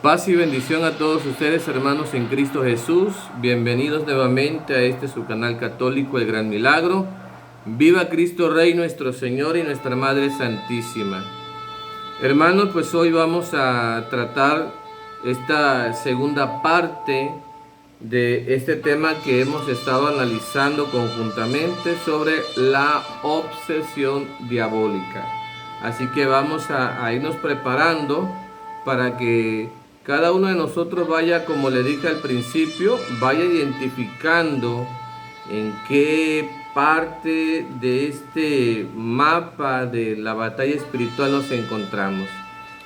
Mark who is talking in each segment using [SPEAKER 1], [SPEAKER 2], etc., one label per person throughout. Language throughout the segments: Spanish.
[SPEAKER 1] Paz y bendición a todos ustedes, hermanos en Cristo Jesús. Bienvenidos nuevamente a su canal católico, El Gran Milagro. Viva Cristo Rey, nuestro Señor y nuestra Madre Santísima. Hermanos, pues hoy vamos a tratar esta segunda parte de este tema que hemos estado analizando conjuntamente sobre la obsesión diabólica. Así que vamos a irnos preparando para que cada uno de nosotros vaya, como le dije al principio, vaya identificando en qué parte de este mapa de la batalla espiritual nos encontramos.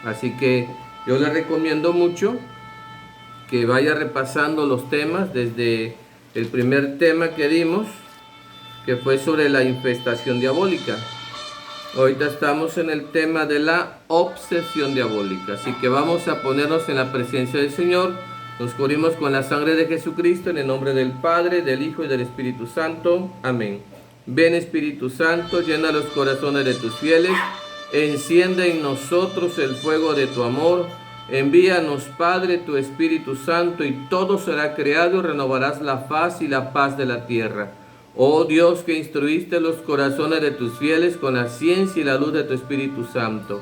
[SPEAKER 1] Así que yo le recomiendo mucho que vaya repasando los temas desde el primer tema que dimos, que fue sobre la infestación diabólica. Ahorita estamos en el tema de la obsesión diabólica, así que vamos a ponernos en la presencia del Señor. Nos cubrimos con la sangre de Jesucristo en el nombre del Padre, del Hijo y del Espíritu Santo. Amén. Ven, Espíritu Santo, llena los corazones de tus fieles, enciende en nosotros el fuego de tu amor. Envíanos, Padre, tu Espíritu Santo, y todo será creado y renovarás la faz y la paz de la tierra. Oh Dios, que instruiste los corazones de tus fieles con la ciencia y la luz de tu Espíritu Santo,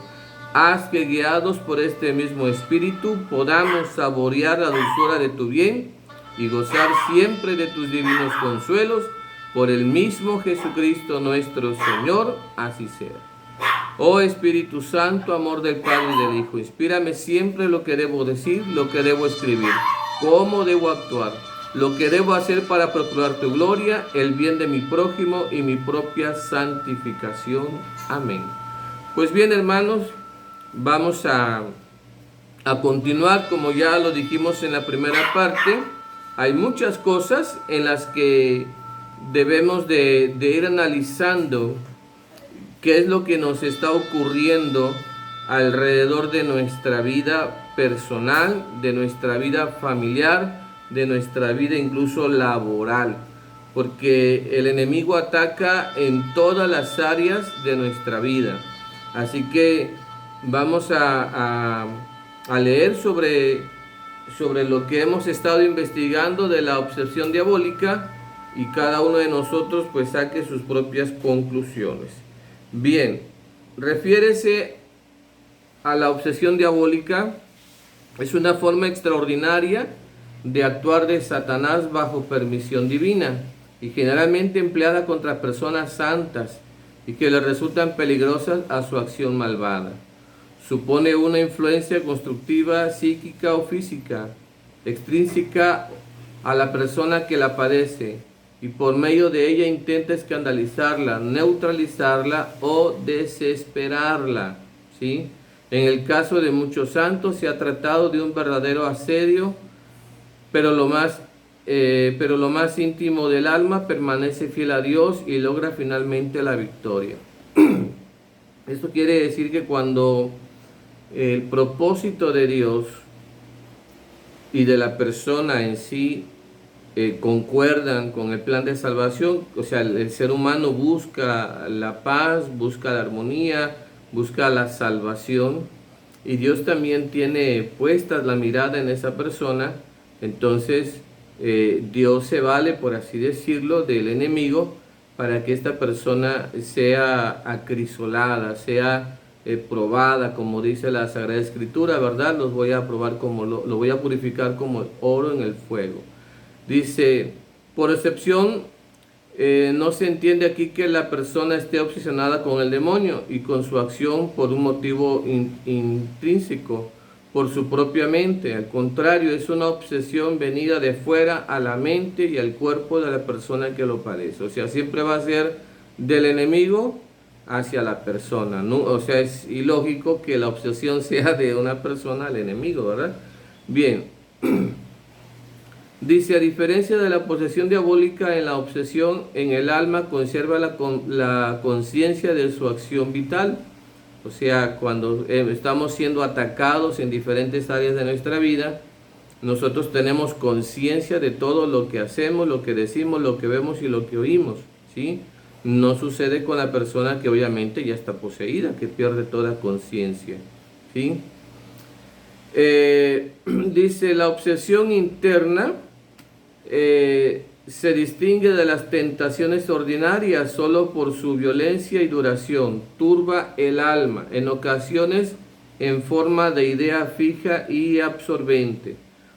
[SPEAKER 1] haz que, guiados por este mismo Espíritu, podamos saborear la dulzura de tu bien y gozar siempre de tus divinos consuelos, por el mismo Jesucristo nuestro Señor. Así sea. Oh Espíritu Santo, amor del Padre y del Hijo, inspírame siempre lo que debo decir, lo que debo escribir, cómo debo actuar, lo que debo hacer para procurar tu gloria, el bien de mi prójimo y mi propia santificación. Amén. Pues bien, hermanos, vamos a continuar, como ya lo dijimos en la primera parte. Hay muchas cosas en las que debemos de ir analizando qué es lo que nos está ocurriendo alrededor de nuestra vida personal, de nuestra vida familiar, de nuestra vida incluso laboral, porque el enemigo ataca en todas las áreas de nuestra vida. Así que vamos a leer sobre lo que hemos estado investigando de la obsesión diabólica, y cada uno de nosotros pues saque sus propias conclusiones. Bien, refiérese a la obsesión diabólica. Es una forma extraordinaria de actuar de Satanás bajo permisión divina y generalmente empleada contra personas santas y que le resultan peligrosas a su acción malvada. Supone una influencia constructiva, psíquica o física, extrínseca a la persona que la padece, y por medio de ella intenta escandalizarla, neutralizarla o desesperarla, ¿sí? En el caso de muchos santos se ha tratado de un verdadero asedio, pero lo más íntimo del alma permanece fiel a Dios y logra finalmente la victoria. Esto quiere decir que cuando el propósito de Dios y de la persona en sí concuerdan con el plan de salvación, o sea, el ser humano busca la paz, busca la armonía, busca la salvación, y Dios también tiene puesta la mirada en esa persona. Entonces Dios se vale, por así decirlo, del enemigo para que esta persona sea acrisolada, sea probada, como dice la Sagrada Escritura, ¿verdad? Los voy a probar lo voy a purificar como oro en el fuego. Dice, por excepción, no se entiende aquí que la persona esté obsesionada con el demonio y con su acción por un motivo intrínseco, por su propia mente. Al contrario, es una obsesión venida de fuera a la mente y al cuerpo de la persona que lo padece. O sea, siempre va a ser del enemigo hacia la persona, ¿no? O sea, es ilógico que la obsesión sea de una persona al enemigo, ¿verdad? Bien. Dice, a diferencia de la posesión diabólica, en la obsesión en el alma conserva la conciencia de su acción vital. O sea, cuando estamos siendo atacados en diferentes áreas de nuestra vida, nosotros tenemos conciencia de todo lo que hacemos, lo que decimos, lo que vemos y lo que oímos, ¿sí? No sucede con la persona que obviamente ya está poseída, que pierde toda conciencia, ¿sí? Dice, la obsesión interna se distingue de las tentaciones ordinarias solo por su violencia y duración. Turba el alma, en ocasiones en forma de idea fija y absorbente.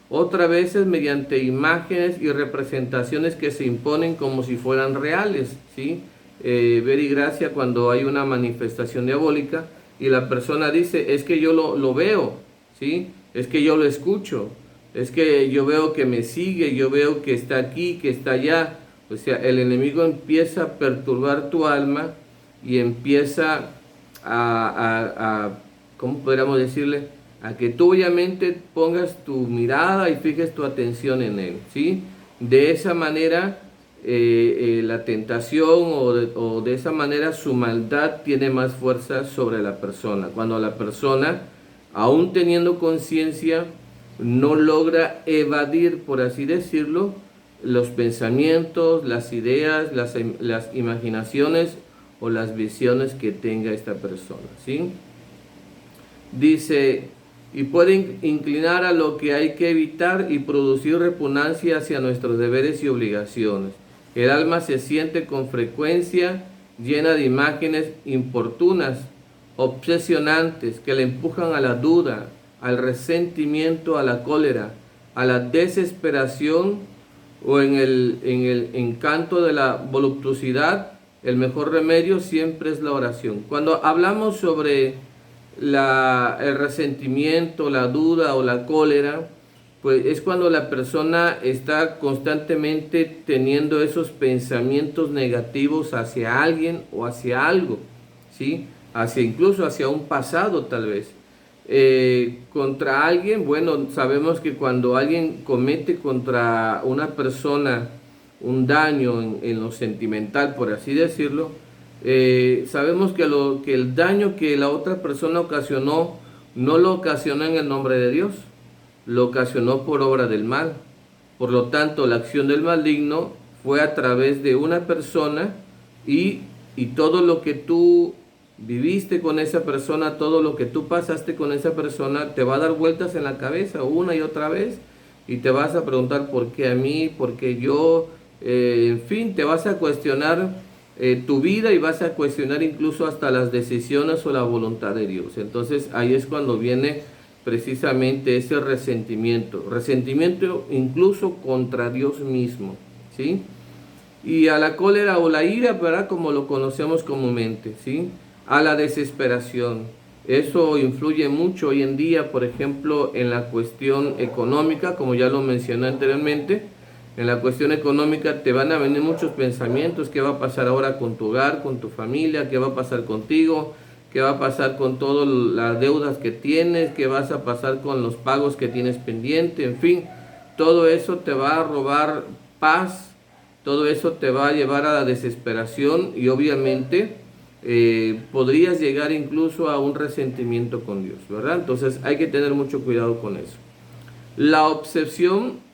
[SPEAKER 1] Otras veces mediante imágenes y representaciones que se imponen como si fueran reales, ¿sí? Ver y gracia cuando hay una manifestación diabólica y la persona dice, es que yo lo veo, ¿sí? Es que yo lo escucho, es que yo veo que me sigue, yo veo que está aquí, que está allá. O sea, el enemigo empieza a perturbar tu alma y empieza ¿cómo podríamos decirle? A que tú obviamente pongas tu mirada y fijes tu atención en él, ¿sí? De esa manera la tentación o de esa manera su maldad tiene más fuerza sobre la persona. Cuando la persona, aún teniendo conciencia, no logra evadir, por así decirlo, los pensamientos, las ideas, las imaginaciones o las visiones que tenga esta persona, ¿sí? Dice, y puede inclinar a lo que hay que evitar y producir repugnancia hacia nuestros deberes y obligaciones. El alma se siente con frecuencia llena de imágenes importunas, obsesionantes, que le empujan a la duda, al resentimiento, a la cólera, a la desesperación o en el encanto de la voluptuosidad. El mejor remedio siempre es la oración. Cuando hablamos sobre el resentimiento, la duda o la cólera, pues es cuando la persona está constantemente teniendo esos pensamientos negativos hacia alguien o hacia algo, ¿sí? Incluso hacia un pasado tal vez. Contra alguien, bueno, sabemos que cuando alguien comete contra una persona un daño en lo sentimental, por así decirlo, sabemos que el daño que la otra persona ocasionó, no lo ocasionó en el nombre de Dios, lo ocasionó por obra del mal. Por lo tanto, la acción del maligno fue a través de una persona y todo lo que tú viviste con esa persona, todo lo que tú pasaste con esa persona, te va a dar vueltas en la cabeza una y otra vez y te vas a preguntar por qué a mí, por qué yo, en fin, te vas a cuestionar tu vida y vas a cuestionar incluso hasta las decisiones o la voluntad de Dios. Entonces ahí es cuando viene precisamente ese resentimiento incluso contra Dios mismo, ¿sí? Y a la cólera o la ira, ¿verdad? Como lo conocemos comúnmente, ¿sí? A la desesperación. Eso influye mucho hoy en día, por ejemplo, en la cuestión económica, como ya lo mencioné anteriormente. En la cuestión económica te van a venir muchos pensamientos, qué va a pasar ahora con tu hogar, con tu familia, qué va a pasar contigo, qué va a pasar con todas las deudas que tienes, qué vas a pasar con los pagos que tienes pendiente, en fin, todo eso te va a robar paz, todo eso te va a llevar a la desesperación y obviamente podrías llegar incluso a un resentimiento con Dios, ¿verdad? Entonces hay que tener mucho cuidado con eso. La obsesión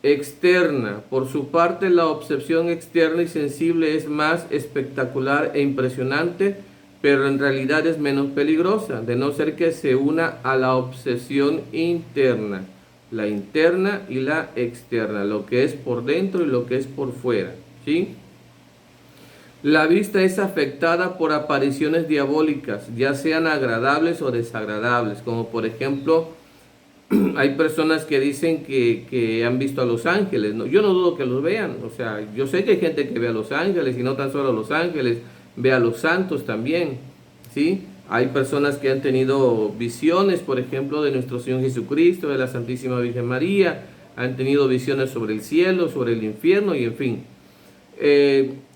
[SPEAKER 1] externa, por su parte, la obsesión externa y sensible es más espectacular e impresionante, pero en realidad es menos peligrosa, de no ser que se una a la obsesión interna, la interna y la externa, lo que es por dentro y lo que es por fuera, ¿sí? La vista es afectada por apariciones diabólicas, ya sean agradables o desagradables, como por ejemplo, hay personas que dicen que han visto a los ángeles, ¿no? Yo no dudo que los vean, o sea, yo sé que hay gente que ve a los ángeles y no tan solo a los ángeles, ve a los santos también, ¿sí? Hay personas que han tenido visiones, por ejemplo, de nuestro Señor Jesucristo, de la Santísima Virgen María, han tenido visiones sobre el cielo, sobre el infierno y en fin.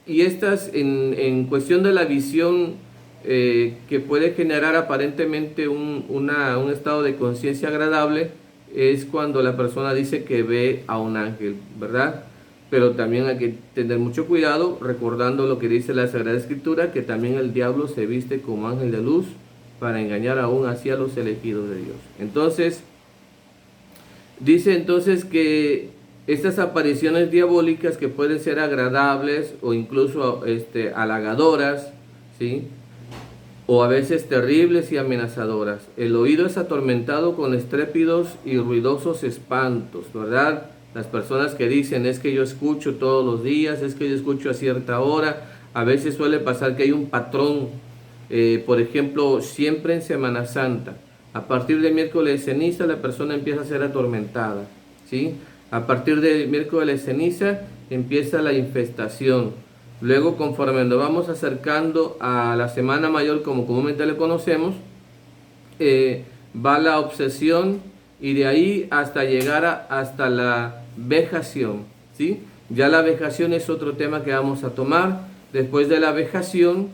[SPEAKER 1] Y estas, en cuestión de la visión, que puede generar aparentemente un estado de conciencia agradable, es cuando la persona dice que ve a un ángel, ¿verdad? Pero también hay que tener mucho cuidado, recordando lo que dice la Sagrada Escritura, que también el diablo se viste como ángel de luz para engañar aún así a los elegidos de Dios. Entonces, dice entonces que estas apariciones diabólicas, que pueden ser agradables o incluso halagadoras, ¿sí? o a veces terribles y amenazadoras. El oído es atormentado con estrépidos y ruidosos espantos, ¿verdad? Las personas que dicen, es que yo escucho todos los días, es que yo escucho a cierta hora. A veces suele pasar que hay un patrón, por ejemplo, siempre en Semana Santa. A partir de miércoles de ceniza la persona empieza a ser atormentada, ¿sí? A partir de miércoles de ceniza empieza la infestación. Luego, conforme nos vamos acercando a la Semana Mayor, como comúnmente le conocemos, va la obsesión y de ahí hasta llegar hasta la vejación, ¿sí? Ya la vejación es otro tema que vamos a tomar. Después de la vejación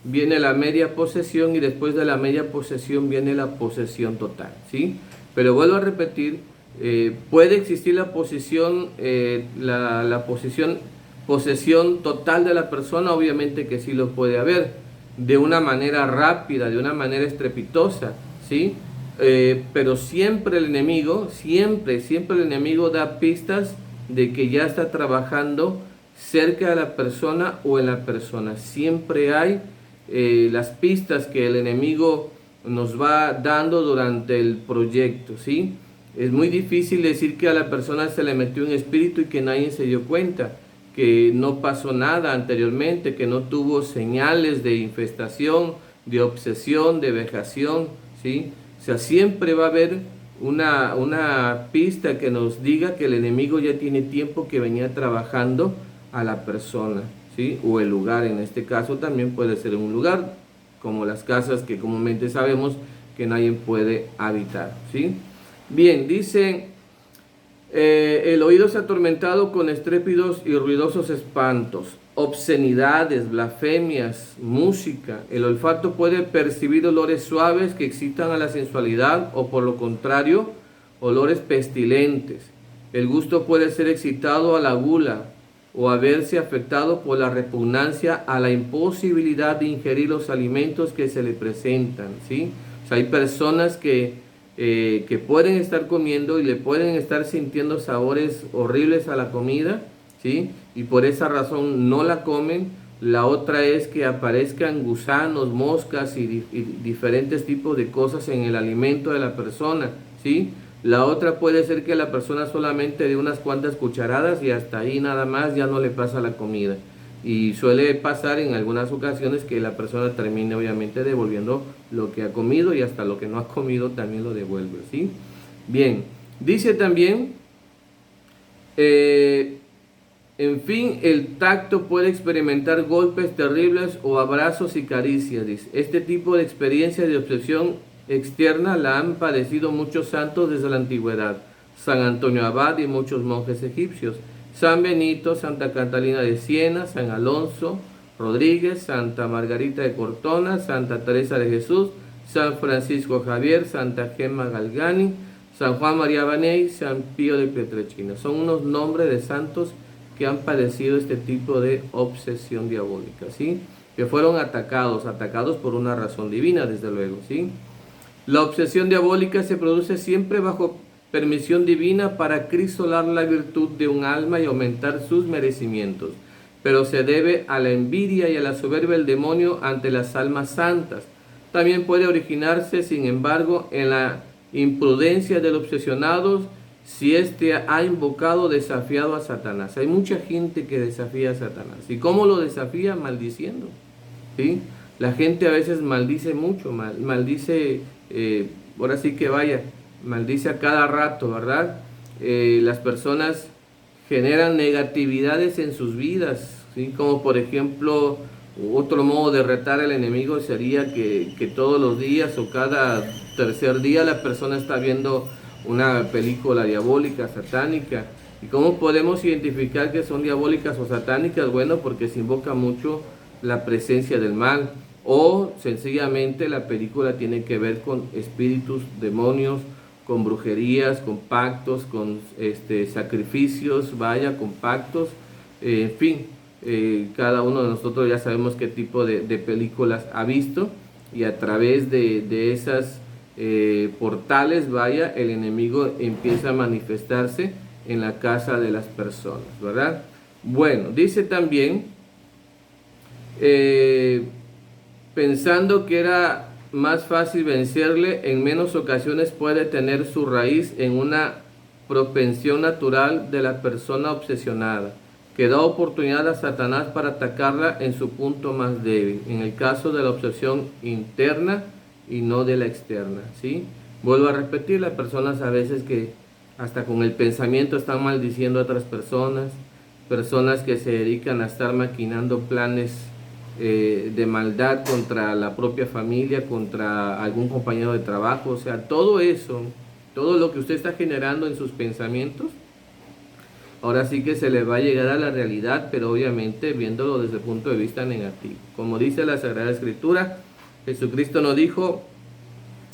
[SPEAKER 1] viene la media posesión y después de la media posesión viene la posesión total, ¿sí? Pero vuelvo a repetir, puede existir la posesión, posesión total de la persona, obviamente que sí lo puede haber, de una manera rápida, de una manera estrepitosa, ¿sí? Pero siempre el enemigo, siempre el enemigo da pistas de que ya está trabajando cerca de la persona o en la persona. Siempre hay las pistas que el enemigo nos va dando durante el proyecto, ¿sí? Es muy difícil decir que a la persona se le metió un espíritu y que nadie se dio cuenta, que no pasó nada anteriormente, que no tuvo señales de infestación, de obsesión, de vejación, ¿sí? O sea, siempre va a haber una pista que nos diga que el enemigo ya tiene tiempo que venía trabajando a la persona, ¿sí? O el lugar, en este caso también puede ser un lugar, como las casas que comúnmente sabemos que nadie puede habitar, ¿sí? Bien, dice... el oído es atormentado con estrépidos y ruidosos espantos, obscenidades, blasfemias, música. El olfato puede percibir olores suaves que excitan a la sensualidad o por lo contrario, olores pestilentes. El gusto puede ser excitado a la gula o a verse afectado por la repugnancia a la imposibilidad de ingerir los alimentos que se le presentan, ¿sí? O sea, hay personas que pueden estar comiendo y le pueden estar sintiendo sabores horribles a la comida, ¿sí? Y por esa razón no la comen. La otra es que aparezcan gusanos, moscas y diferentes tipos de cosas en el alimento de la persona, ¿sí? La otra puede ser que la persona solamente dé unas cuantas cucharadas y hasta ahí nada más, ya no le pasa la comida. Y suele pasar en algunas ocasiones que la persona termine obviamente devolviendo lo que ha comido y hasta lo que no ha comido también lo devuelve, ¿sí? Bien, dice también, en fin, el tacto puede experimentar golpes terribles o abrazos y caricias, dice. Este tipo de experiencia de obsesión externa la han padecido muchos santos desde la antigüedad. San Antonio Abad y muchos monjes egipcios. San Benito, Santa Catalina de Siena, San Alonso Rodríguez, Santa Margarita de Cortona, Santa Teresa de Jesús, San Francisco Javier, Santa Gemma Galgani, San Juan María Baney, San Pío de Pietrelcina. Son unos nombres de santos que han padecido este tipo de obsesión diabólica, ¿sí? Que fueron atacados por una razón divina, desde luego, ¿sí? La obsesión diabólica se produce siempre bajo permisión divina para acrisolar la virtud de un alma y aumentar sus merecimientos, pero se debe a la envidia y a la soberbia del demonio ante las almas santas. También puede originarse, sin embargo, en la imprudencia del obsesionado si éste ha invocado, desafiado a Satanás. Hay mucha gente que desafía a Satanás. ¿Y cómo lo desafía? Maldiciendo, ¿sí? La gente a veces maldice mucho, maldice, ahora sí que vaya, maldice a cada rato, ¿verdad? Las personas generan negatividades en sus vidas, ¿sí? Como por ejemplo, otro modo de retar al enemigo sería que todos los días o cada tercer día la persona está viendo una película diabólica, satánica. ¿Y cómo podemos identificar que son diabólicas o satánicas? Bueno, porque se invoca mucho la presencia del mal, o sencillamente la película tiene que ver con espíritus, demonios, con brujerías, con pactos, con sacrificios, vaya, con pactos, en fin, cada uno de nosotros ya sabemos qué tipo de películas ha visto, y a través de esas portales, vaya, el enemigo empieza a manifestarse en la casa de las personas, ¿verdad? Bueno, dice también, pensando que era más fácil vencerle, en menos ocasiones puede tener su raíz en una propensión natural de la persona obsesionada, que da oportunidad a Satanás para atacarla en su punto más débil, en el caso de la obsesión interna y no de la externa, ¿sí? Vuelvo a repetir, las personas a veces que hasta con el pensamiento están maldiciendo a otras personas, personas que se dedican a estar maquinando planes de maldad contra la propia familia, contra algún compañero de trabajo, o sea, todo eso, todo lo que usted está generando en sus pensamientos, ahora sí que se le va a llegar a la realidad, pero obviamente viéndolo desde el punto de vista negativo. Como dice la Sagrada Escritura, Jesucristo nos dijo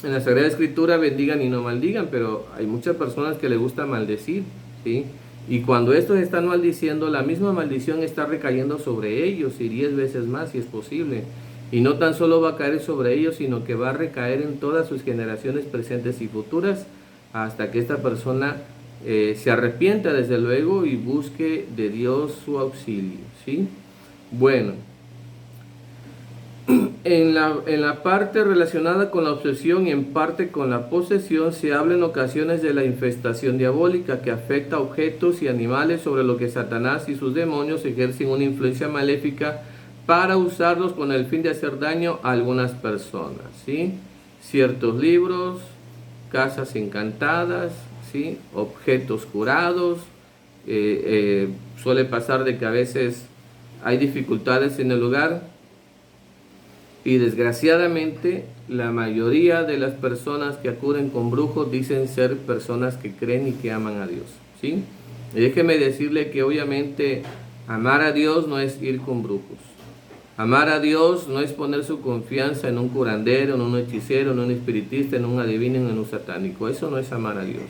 [SPEAKER 1] en la Sagrada Escritura, bendigan y no maldigan, pero hay muchas personas que les gusta maldecir, ¿sí? Y cuando estos están maldiciendo, la misma maldición está recayendo sobre ellos, y 10 veces más si es posible. Y no tan solo va a caer sobre ellos, sino que va a recaer en todas sus generaciones presentes y futuras, hasta que esta persona se arrepienta desde luego y busque de Dios su auxilio, ¿sí? Bueno, en la parte relacionada con la obsesión y en parte con la posesión se habla en ocasiones de la infestación diabólica que afecta a objetos y animales sobre lo que Satanás y sus demonios ejercen una influencia maléfica para usarlos con el fin de hacer daño a algunas personas, ¿sí? Ciertos libros, casas encantadas, ¿sí? Objetos curados, suele pasar de que a veces hay dificultades en el hogar. Y desgraciadamente la mayoría de las personas que acuden con brujos dicen ser personas que creen y que aman a Dios, ¿sí? Y déjeme decirle que obviamente amar a Dios no es ir con brujos. Amar a Dios no es poner su confianza en un curandero, en un hechicero, en un espiritista, en un adivino, en un satánico. Eso no es amar a Dios.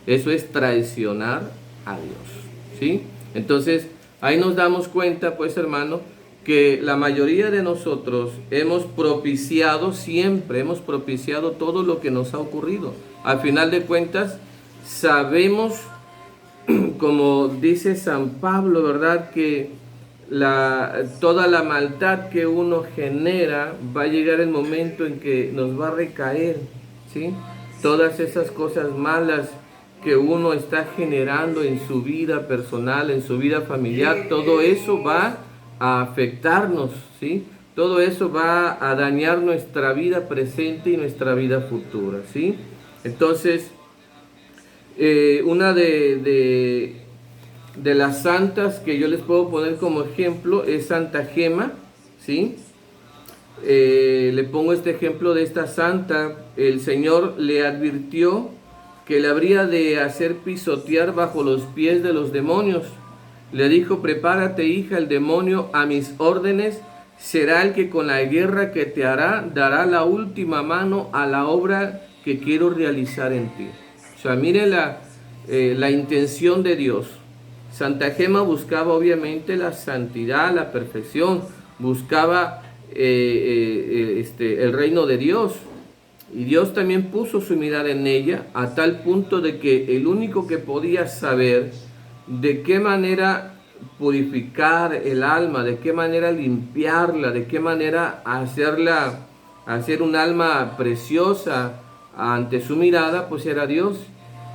[SPEAKER 1] Eso es traicionar a Dios, ¿sí? Entonces ahí nos damos cuenta, pues hermano, que la mayoría de nosotros hemos propiciado siempre, hemos propiciado todo lo que nos ha ocurrido. Al final de cuentas, sabemos, como dice San Pablo, ¿verdad?, que toda la maldad que uno genera va a llegar el momento en que nos va a recaer, ¿sí? Todas esas cosas malas que uno está generando en su vida personal, en su vida familiar, todo eso va a afectarnos, ¿sí? Todo eso va a dañar nuestra vida presente y nuestra vida futura, ¿sí? Entonces, una de las santas que yo les puedo poner como ejemplo es Santa Gema, ¿sí? Le pongo este ejemplo de esta santa. El Señor le advirtió que le habría de hacer pisotear bajo los pies de los demonios. Le dijo: prepárate, hija, el demonio a mis órdenes será el que con la guerra que te hará dará la última mano a la obra que quiero realizar en ti. O sea, mire la intención de Dios. Santa Gema buscaba obviamente la santidad, la perfección, buscaba el reino de Dios. Y Dios también puso su mirada en ella a tal punto de que el único que podía saber de qué manera purificar el alma, de qué manera limpiarla, de qué manera hacer un alma preciosa ante su mirada, pues era Dios.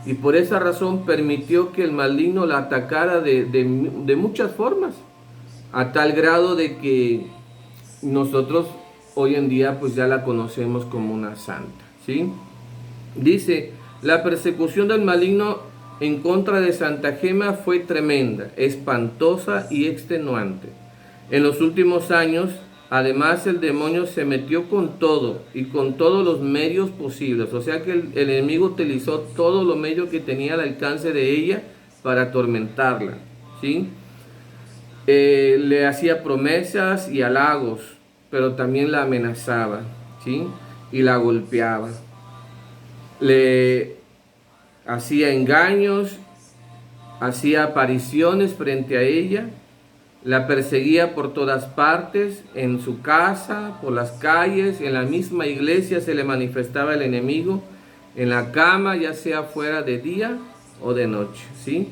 [SPEAKER 1] Y por esa razón permitió que el maligno la atacara de muchas formas, a tal grado de que nosotros hoy en día pues ya la conocemos como una santa, ¿sí? Dice: la persecución del maligno en contra de Santa Gema fue tremenda, espantosa y extenuante. En los últimos años, además, el demonio se metió con todo y con todos los medios posibles. O sea que el enemigo utilizó todos los medios que tenía al alcance de ella para atormentarla, ¿sí? Le hacía promesas y halagos, pero también la amenazaba, ¿sí? Y la golpeaba. Le hacía engaños, hacía apariciones frente a ella, la perseguía por todas partes, en su casa, por las calles, en la misma iglesia se le manifestaba el enemigo, en la cama, ya sea fuera de día o de noche, ¿sí?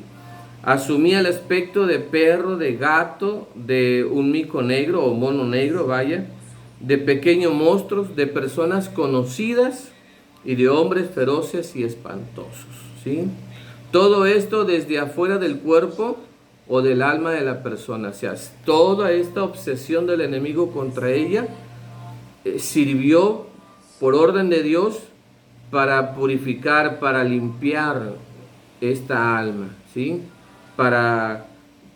[SPEAKER 1] Asumía el aspecto de perro, de gato, de un mico negro o mono negro, vaya. de pequeños monstruos, de personas conocidas y de hombres feroces y espantosos, ¿sí? Todo esto desde afuera del cuerpo o del alma de la persona. O sea, toda esta obsesión del enemigo contra ella sirvió por orden de Dios para purificar, para limpiar esta alma, ¿sí? Para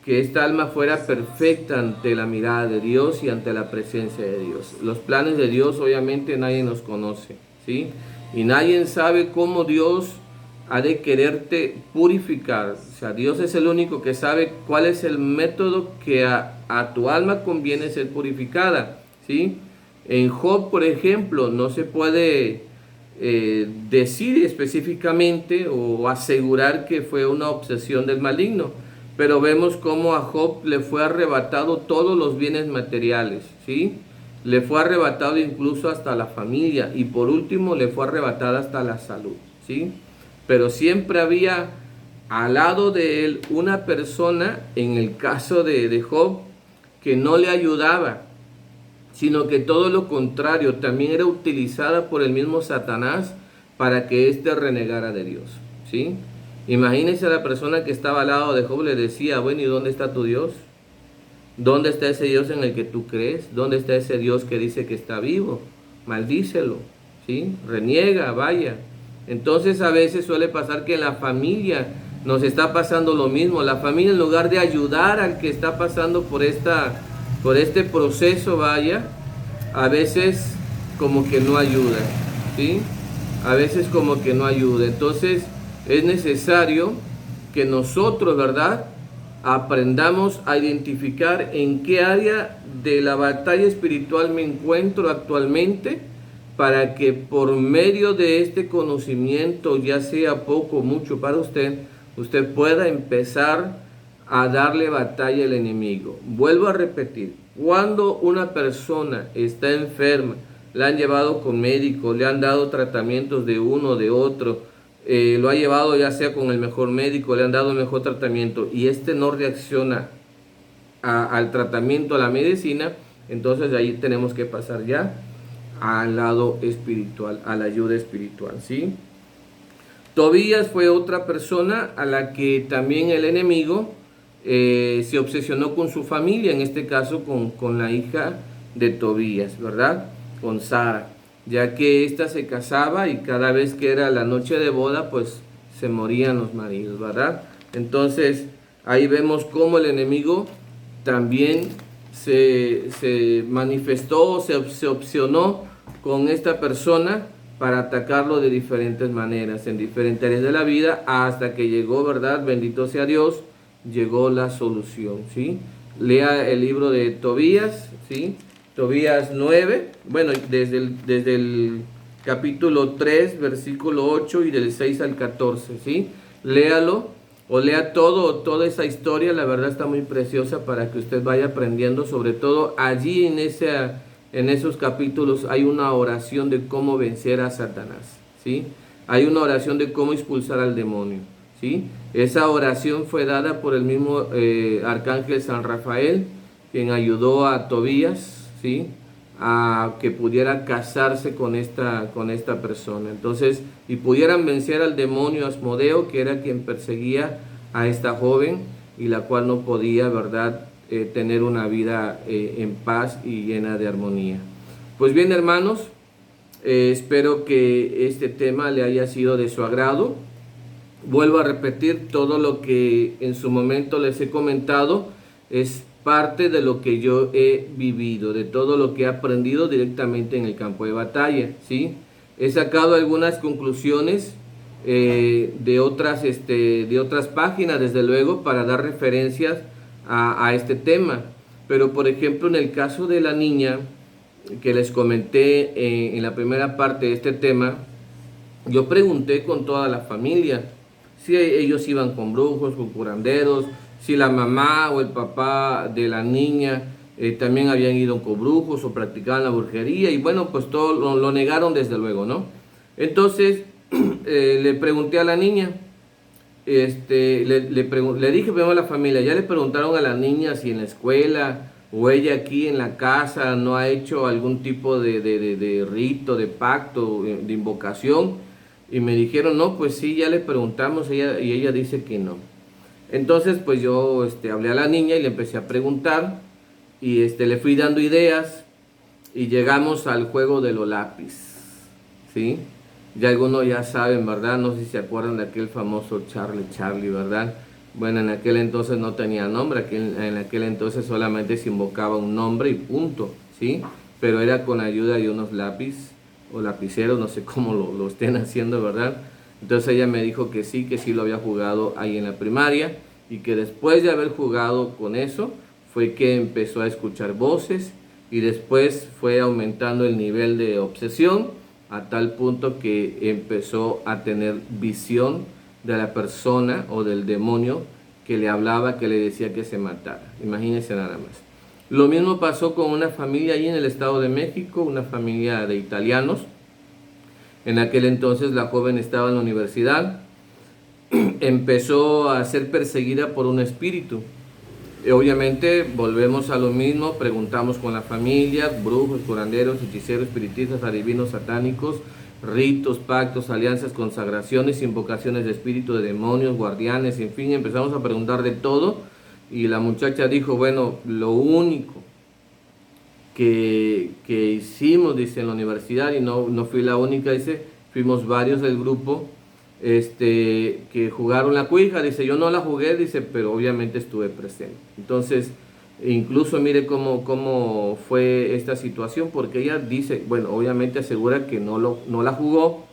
[SPEAKER 1] que esta alma fuera perfecta ante la mirada de Dios y ante la presencia de Dios. Los planes de Dios obviamente nadie los conoce, ¿sí? Y nadie sabe cómo Dios ha de quererte purificar. O sea, Dios es el único que sabe cuál es el método que a tu alma conviene ser purificada, ¿sí? En Job, por ejemplo, no se puede decir específicamente o asegurar que fue una obsesión del maligno, pero vemos cómo a Job le fue arrebatado todos los bienes materiales, ¿sí? Le fue arrebatado incluso hasta la familia y por último le fue arrebatada hasta la salud, ¿sí? Pero siempre había al lado de él una persona, en el caso de Job, que no le ayudaba, sino que todo lo contrario, también era utilizada por el mismo Satanás para que éste renegara de Dios, ¿sí? Imagínense a la persona que estaba al lado de Job, le decía, bueno, ¿y dónde está tu Dios? ¿Dónde está ese Dios en el que tú crees? ¿Dónde está ese Dios que dice que está vivo? Maldícelo, ¿sí? Reniega, vaya. Entonces a veces suele pasar que en la familia nos está pasando lo mismo. La familia, en lugar de ayudar al que está pasando por este proceso, vaya, a veces como que no ayuda, ¿sí? A veces como que no ayuda. Entonces es necesario que nosotros, ¿verdad?, aprendamos a identificar en qué área de la batalla espiritual me encuentro actualmente, para que por medio de este conocimiento, ya sea poco o mucho para usted pueda empezar a darle batalla al enemigo. Vuelvo a repetir, cuando una persona está enferma, la han llevado con médico, le han dado tratamientos de uno, de otro, lo ha llevado ya sea con el mejor médico, le han dado el mejor tratamiento y este no reacciona al tratamiento, a la medicina, entonces de ahí tenemos que pasar ya al lado espiritual, a la ayuda espiritual, ¿sí? Tobías fue otra persona a la que también el enemigo se obsesionó con su familia, en este caso con la hija de Tobías, ¿verdad? Con Sara, ya que ésta se casaba y cada vez que era la noche de boda, pues se morían los maridos, ¿verdad? Entonces ahí vemos cómo el enemigo también se manifestó, se opcionó con esta persona para atacarlo de diferentes maneras, en diferentes áreas de la vida, hasta que llegó, ¿verdad? Bendito sea Dios, llegó la solución, ¿sí? Lea el libro de Tobías, ¿sí? Tobías 9, bueno, desde el capítulo 3, versículo 8 y del 6 al 14, ¿sí? Léalo o lea toda esa historia, la verdad está muy preciosa para que usted vaya aprendiendo, sobre todo allí en esos capítulos hay una oración de cómo vencer a Satanás, ¿sí? Hay una oración de cómo expulsar al demonio, ¿sí? Esa oración fue dada por el mismo arcángel San Rafael, quien ayudó a Tobías, ¿sí?, a que pudiera casarse con esta persona. Entonces, y pudieran vencer al demonio Asmodeo, que era quien perseguía a esta joven y la cual no podía, ¿verdad?, tener una vida en paz y llena de armonía. Pues bien, hermanos, espero que este tema le haya sido de su agrado. Vuelvo a repetir, todo lo que en su momento les he comentado es parte de lo que yo he vivido, de todo lo que he aprendido directamente en el campo de batalla, ¿sí? He sacado algunas conclusiones de otras páginas, desde luego, para dar referencias a este tema. Pero, por ejemplo, en el caso de la niña que les comenté en la primera parte de este tema, yo pregunté con toda la familia si ellos iban con brujos, con curanderos, si la mamá o el papá de la niña también habían ido con brujos o practicaban la brujería, y bueno, pues todo lo negaron desde luego, ¿no? Entonces le pregunté a la niña, le dije primero a la familia, ya le preguntaron a la niña si en la escuela o ella aquí en la casa no ha hecho algún tipo de rito, de pacto, de invocación. Y me dijeron, no, pues sí, ya le preguntamos, y ella dice que no. Entonces, pues yo hablé a la niña y le empecé a preguntar, y le fui dando ideas, y llegamos al juego de los lápiz, ¿sí? Ya algunos ya saben, ¿verdad? No sé si se acuerdan de aquel famoso Charlie, ¿verdad? Bueno, en aquel entonces no tenía nombre, en aquel entonces solamente se invocaba un nombre y punto, ¿sí? Pero era con ayuda de unos lápiz o lapiceros, no sé cómo lo estén haciendo, ¿verdad? Entonces ella me dijo que sí lo había jugado ahí en la primaria, y que después de haber jugado con eso fue que empezó a escuchar voces, y después fue aumentando el nivel de obsesión a tal punto que empezó a tener visión de la persona o del demonio que le hablaba, que le decía que se matara. Imagínense nada más. Lo mismo pasó con una familia allí en el Estado de México, una familia de italianos. En aquel entonces la joven estaba en la universidad, empezó a ser perseguida por un espíritu. Obviamente volvemos a lo mismo, preguntamos con la familia, brujos, curanderos, hechiceros, espiritistas, adivinos, satánicos, ritos, pactos, alianzas, consagraciones, invocaciones de espíritu, de demonios, guardianes, en fin, empezamos a preguntar de todo, y la muchacha dijo, bueno, lo único que hicimos, dice, en la universidad, y no fui la única, dice, fuimos varios del grupo, que jugaron la cuija, dice, yo no la jugué, dice, pero obviamente estuve presente. Entonces, incluso mire cómo fue esta situación, porque ella dice, bueno, obviamente asegura que no la jugó,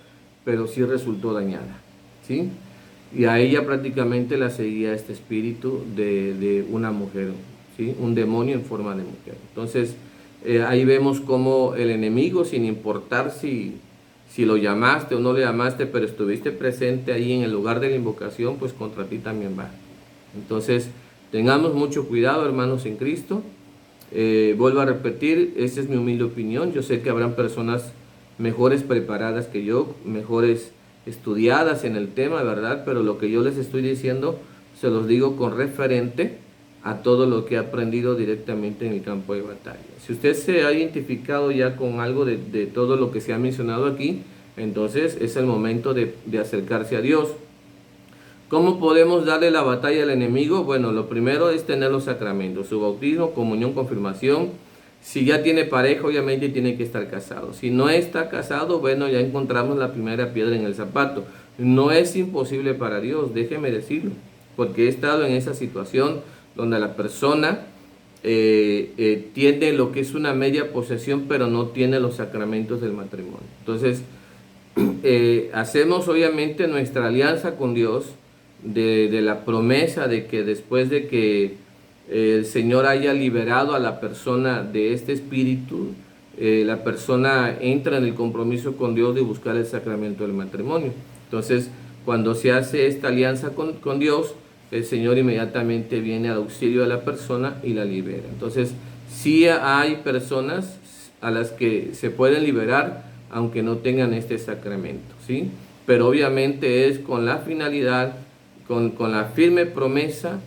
[SPEAKER 1] pero sí resultó dañada, ¿sí? Y a ella prácticamente la seguía este espíritu de una mujer, ¿sí? Un demonio en forma de mujer. Entonces, ahí vemos cómo el enemigo, sin importar si lo llamaste o no le llamaste, pero estuviste presente ahí en el lugar de la invocación, pues contra ti también va. Entonces, tengamos mucho cuidado, hermanos en Cristo. Vuelvo a repetir, esta es mi humilde opinión. Yo sé que habrán personas mejores preparadas que yo, mejores estudiadas en el tema, ¿verdad? Pero lo que yo les estoy diciendo, se los digo con referente a todo lo que he aprendido directamente en el campo de batalla. Si usted se ha identificado ya con algo de todo lo que se ha mencionado aquí, entonces es el momento de acercarse a Dios. ¿Cómo podemos darle la batalla al enemigo? Bueno, lo primero es tener los sacramentos, su bautismo, comunión, confirmación. Si ya tiene pareja, obviamente tiene que estar casado. Si no está casado, bueno, ya encontramos la primera piedra en el zapato. No es imposible para Dios, déjeme decirlo, porque he estado en esa situación donde la persona tiene lo que es una media posesión, pero no tiene los sacramentos del matrimonio. Entonces, hacemos obviamente nuestra alianza con Dios, de la promesa de que después de que el Señor haya liberado a la persona de este espíritu, la persona entra en el compromiso con Dios de buscar el sacramento del matrimonio. Entonces, cuando se hace esta alianza con Dios, el Señor inmediatamente viene al auxilio de la persona y la libera. Entonces, sí hay personas a las que se pueden liberar aunque no tengan este sacramento, ¿sí? Pero obviamente es con la finalidad, con la firme promesa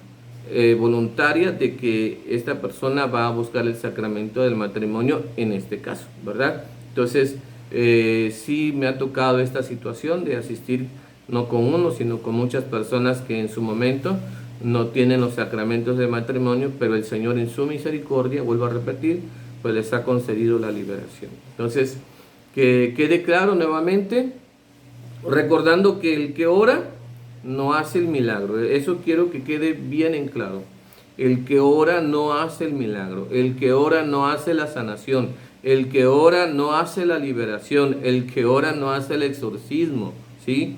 [SPEAKER 1] voluntaria de que esta persona va a buscar el sacramento del matrimonio en este caso, ¿verdad? Entonces, sí me ha tocado esta situación de asistir no con uno, sino con muchas personas que en su momento no tienen los sacramentos de matrimonio, pero el Señor en su misericordia, vuelvo a repetir, pues les ha concedido la liberación. Entonces, que quede claro nuevamente, recordando que el que ora no hace el milagro. Eso quiero que quede bien en claro. El que ora no hace el milagro. El que ora no hace la sanación. El que ora no hace la liberación. El que ora no hace el exorcismo, ¿sí?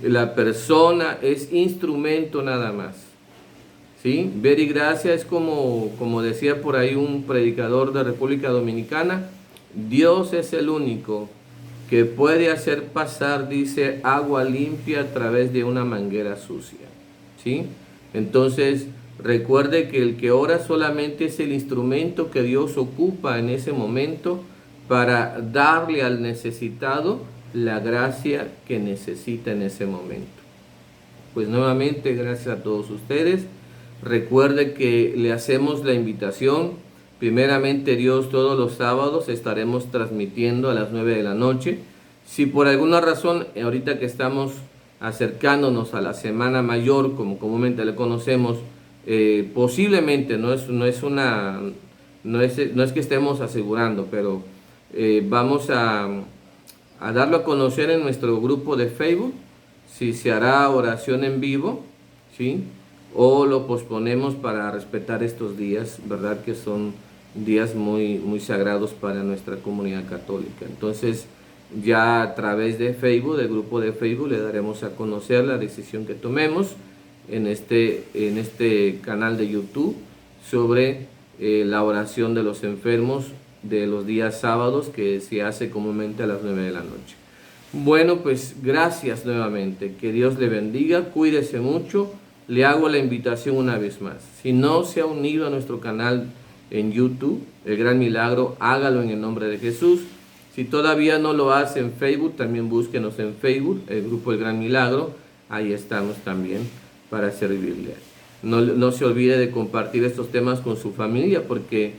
[SPEAKER 1] La persona es instrumento nada más, ¿sí? Ver y gracia es como decía por ahí un predicador de República Dominicana, Dios es el único que puede hacer pasar, dice, agua limpia a través de una manguera sucia, ¿sí? Entonces, recuerde que el que ora solamente es el instrumento que Dios ocupa en ese momento para darle al necesitado la gracia que necesita en ese momento. Pues nuevamente, gracias a todos ustedes. Recuerde que le hacemos la invitación Primeramente Dios, todos los sábados estaremos transmitiendo a las 9 de la noche. Si por alguna razón, ahorita que estamos acercándonos a la Semana Mayor, como comúnmente le conocemos, posiblemente, no es que estemos asegurando, pero vamos a darlo a conocer en nuestro grupo de Facebook, si se hará oración en vivo, ¿sí? O lo posponemos para respetar estos días, ¿verdad? Que son días muy, muy sagrados para nuestra comunidad católica. Entonces, ya a través de Facebook, del grupo de Facebook, le daremos a conocer la decisión que tomemos en este canal de YouTube sobre la oración de los enfermos de los días sábados, que se hace comúnmente a las 9 de la noche. Bueno, pues gracias nuevamente, que Dios le bendiga, cuídese mucho. Le hago la invitación una vez más: si no se ha unido a nuestro canal en YouTube, El Gran Milagro, hágalo en el nombre de Jesús. Si todavía no lo hace en Facebook, también búsquenos en Facebook, el grupo El Gran Milagro. Ahí estamos también para servirle. No se olvide de compartir estos temas con su familia, porque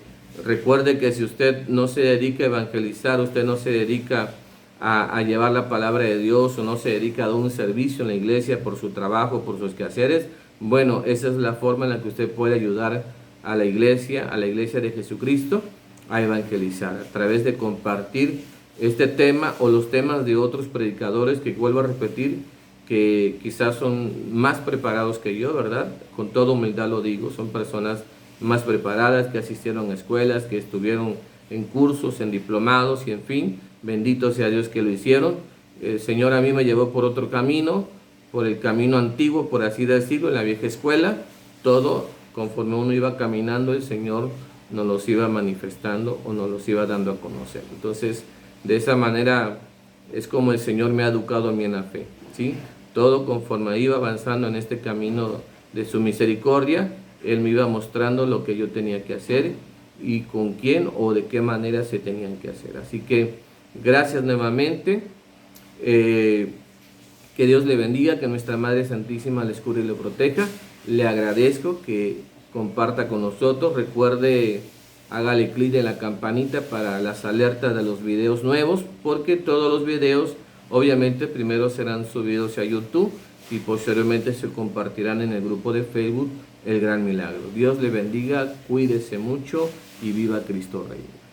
[SPEAKER 1] recuerde que si usted no se dedica a evangelizar, usted no se dedica a llevar la palabra de Dios, o no se dedica a dar un servicio en la iglesia por su trabajo, por sus quehaceres, bueno, esa es la forma en la que usted puede ayudar a la iglesia de Jesucristo, a evangelizar, a través de compartir este tema o los temas de otros predicadores, que vuelvo a repetir, que quizás son más preparados que yo, ¿verdad? Con toda humildad lo digo, son personas más preparadas, que asistieron a escuelas, que estuvieron en cursos, en diplomados y en fin, bendito sea Dios que lo hicieron. El Señor a mí me llevó por otro camino, por el camino antiguo, por así decirlo, en la vieja escuela. Todo, conforme uno iba caminando, el Señor nos los iba manifestando o nos los iba dando a conocer. Entonces, de esa manera es como el Señor me ha educado a mí en la fe, ¿sí? Todo conforme iba avanzando en este camino de su misericordia, Él me iba mostrando lo que yo tenía que hacer y con quién o de qué manera se tenían que hacer. Así que gracias nuevamente, que Dios le bendiga, que nuestra Madre Santísima le cure y le proteja. Le agradezco que comparta con nosotros. Recuerde, hágale clic en la campanita para las alertas de los videos nuevos, porque todos los videos obviamente primero serán subidos a YouTube y posteriormente se compartirán en el grupo de Facebook El Gran Milagro. Dios le bendiga, cuídese mucho y viva Cristo Rey.